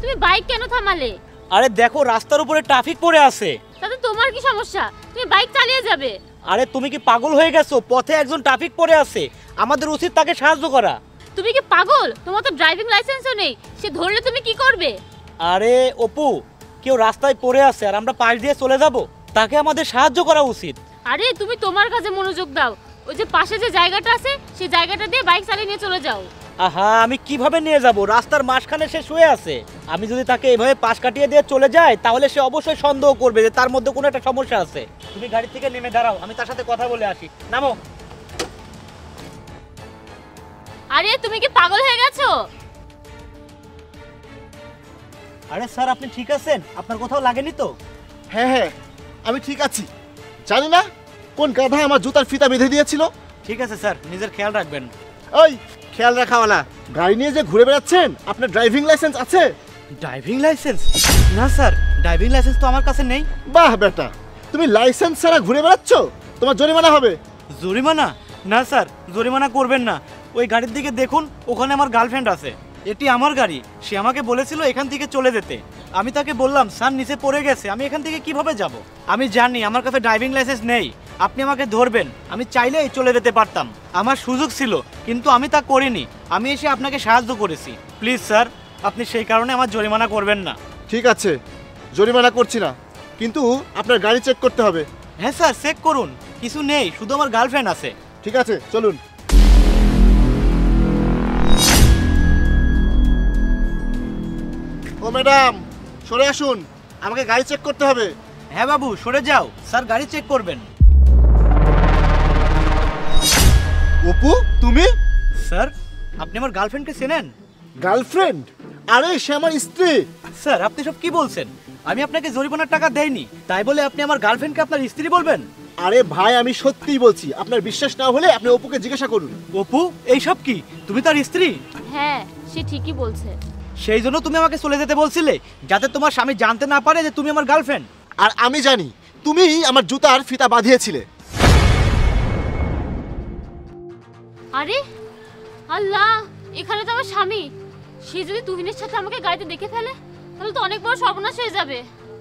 তুমি বাইক কেন থামালে? আরে দেখো রাস্তার উপরে ট্রাফিক পড়ে আছে। তাতে তোমার কি সমস্যা? তুমি বাইক চালিয়ে যাবে। আরে তুমি কি পাগল হয়ে গেছো? পথে একজন ট্রাফিক পড়ে আছে, আমাদের উচিত তাকে সাহায্য করা। তুমি কি পাগল? তোমার তো ড্রাইভিং লাইসেন্সও নেই, সে ধরলে তুমি কি করবে? আরে অপু, কেউ রাস্তায় পড়ে আছে আর আমরা পাশ দিয়ে চলে যাব, তাকে আমাদের সাহায্য করা উচিত। আরে তুমি তোমার কাজে মনোযোগ দাও। ওই যে পাশে যে জায়গাটা আছে সেই জায়গাটা দিয়ে বাইক চালিয়ে নিয়ে চলে যাও। আহা, আমি কিভাবে নিয়ে যাব? রাস্তার মাঝখানে সে শুয়ে আছে। আমি যদি তাকে এভাবে পাশ কাটিয়ে দিয়ে চলে যাই তাহলে সে অবশ্যই সন্দেহ করবে যে তার মধ্যে কোনো একটা সমস্যা আছে। তুমি গাড়ি থেকে নেমে দাঁড়াও, আমি তার সাথে কথা বলে আসি। নামো। আরে তুমি কি পাগল হয়ে গেছো? আরে স্যার, আপনি ঠিক আছেন? আপনার কোথাও লাগেনি তো? হ্যাঁ হ্যাঁ, আমি ঠিক আছি। জানি না কোন গাধা আমার জুতার ফিতা বেঁধে দিয়েছিল। ঠিক আছে স্যার, নিজের খেয়াল রাখবেন। ওই খেয়াল রাখাওয়ালা, গাড়ি নিয়ে যে ঘুরে বেড়াচ্ছেন, আপনার ড্রাইভিং লাইসেন্স আছে? Driving licence? না স্যার, ড্রাইভিং লাইসেন্স তো আমার কাছে নেই। বাহ বেটা, তুমি লাইসেন্স ছাড়া ঘুরে বেড়াচ্ছ, তোমার জরিমানা হবে। জরিমানা? না স্যার, জরিমানা করবেন না। ওই গাড়ির দিকে দেখুন, ওখানে আমার গার্লফ্রেন্ড আছে। এটি আমার গাড়ি, সে আমাকে বলেছিল এখান থেকে চলে যেতে। আমি তাকে বললাম স্যার নিচে পড়ে গেছে, আমি এখান থেকে কিভাবে যাব? আমি জানি আমার কাছে ড্রাইভিং লাইসেন্স নেই, আপনি আমাকে ধরবেন। আমি চাইলেই চলে যেতে পারতাম, আমার সুযোগ ছিল, কিন্তু আমি তা করিনি। আমি এসে আপনাকে সাহায্য করেছি। প্লিজ স্যার, আপনি সেই কারণে আমার জরিমানা করবেন না। ঠিক আছে, জরিমানা করছি না, কিন্তু আপনার গাড়ি চেক করতে হবে। হ্যাঁ স্যার, চেক করুন। কিছু নেই, শুধু আমার গার্লফ্রেন্ড আছে। ঠিক আছে, চলুন। ও ম্যাডাম, সরে আসুন, আমাকে গাড়ি চেক করতে হবে। হ্যাঁ বাবু, সরে যাও, স্যার গাড়ি চেক করবেন। অপু, তুমি? স্যার, আপনি আমার গার্লফ্রেন্ডকে চেনেন? গার্লফ্রেন্ড? আরে সে আমার স্ত্রী। স্যার, আপনি সব কি বলছেন? আমি আপনাকে জরিমানার টাকা দেইনি, তাই বলে আপনি আমার গার্লফ্রেন্ডকে আপনার স্ত্রী বলবেন? আরে ভাই, আমি সত্যিই বলছি, আপনার বিশ্বাস না হলে আপনি অপুকে জিজ্ঞাসা করুন। অপু, এইসব কি? তুমি তার স্ত্রী? হ্যাঁ, সে ঠিকই বলছে। সেই জন্য তুমি আমাকে চলে যেতে বলছিলে, যাতে তোমার স্বামী জানতে না পারে যে তুমি আমার গার্লফ্রেন্ড। আর আমি জানি তুমি আমার জুতার ফিতা বাঁধিয়েছিলে। আরে আল্লাহ, এখানে তো আমার স্বামী। সে যদি তুহিনের সাথে আমাকে গাড়িতে দেখে ফেলে তাহলে তো অনেক বড় সর্বনাশ হয়ে যাবে।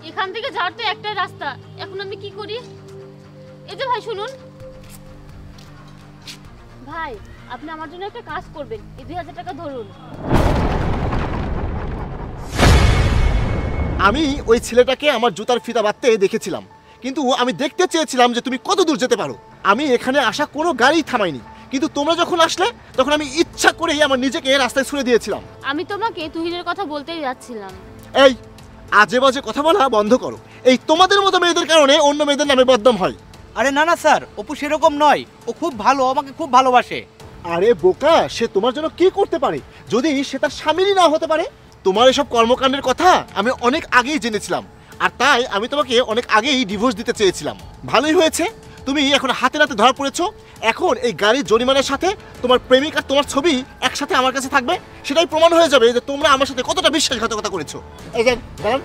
এখান থেকে যাওয়ার তো একটাই রাস্তা, এখন আমি কি করি? এই যে ভাই শুনুন, ভাই আপনি আমার জন্য একটা কাজ করবেন, এই 2000 টাকা ধরুন। আমি ওই ছেলেটাকে আমার জুতার ফিতা বাঁধতে দেখেছিলাম, কিন্তু আমি দেখতে চেয়েছিলাম যে তুমি কত দূর যেতে পারো। আমি এখানে আসা কোনো গাড়ি থামাইনি, কিন্তু তোমরা যখন আসলে তখন আমি ইচ্ছা করেই আমার নিজেকে রাস্তায় ছুড়ে দিয়েছিলাম। আমি তোমাকে তুহিনের কথা বলতেই যাচ্ছিলাম। এই আজে বাজে কথা বলা বন্ধ করো। এই তোমাদের মতো মেয়েদের কারণে অন্য মেয়েদের নামে বদনাম হয়। আরে না না স্যার, অপু সেরকম নয়, ও খুব ভালো, আমাকে খুব ভালোবাসে। আরে বোকা, সে তোমার জন্য কি করতে পারে যদি সে তার স্বামীরই না হতে পারে? তোমার এসব কর্মকাণ্ডের কথা আমি অনেক আগেই জেনেছিলাম, আর তাই আমি তোমাকে অনেক আগেই ডিভোর্স দিতে চেয়েছিলাম। ভালোই হয়েছে তুমি এখন হাতে নাতে ধরা পড়েছো। এখন এই গাড়ির জরিমানার সাথে তোমার প্রেমিক আর তোমার ছবি একসাথে আমার কাছে থাকবে, সেটাই প্রমাণ হয়ে যাবে যে তোমরা আমার সাথে কতটা বিশ্বাসঘাতকতা করেছো। এই যান, দাঁড়ান।